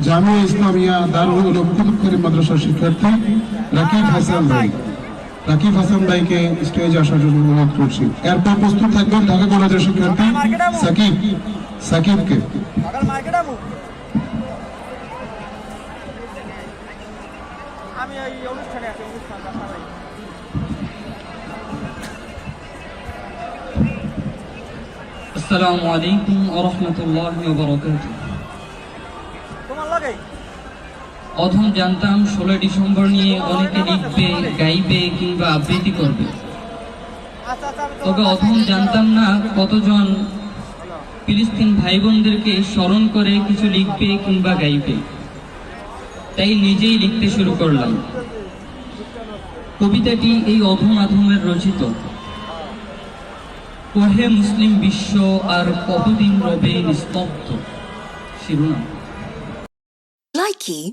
জামিয়া ইসলামিয়া দারুল উলুম কুতুবখালী মাদ্রাসার শিক্ষার্থী রাকিব হাসান ভাই। রাকিব হাসান ভাইকে স্টেজে আসার জন্য অনুরোধ করছি। এরপর প্রস্তুত থাকবেন ঢাকা কলেজের শিক্ষার্থী সাকিবকে। আসসালামু আলাইকুম ওয়া রাহমাতুল্লাহি ওয়া বারাকাতুহু। অধম জানতাম 16 ডিসেম্বর নিয়ে অনেকে লিখবে, গাইবে কিংবা আবৃত্তি করবে, তবে অধম জানতাম না কতজন ফিলিস্তিন ভাই বোনদেরকে স্মরণ করে কিছু লিখবে কিংবা গাইবে। তাই নিজেই লিখতে শুরু করলাম। কবিতাটি এই অধম আধমের রচিত। কোহে মুসলিম বিশ্ব আর কতদিন রবে নিস্তব্ধ, শিরোনাম। Likey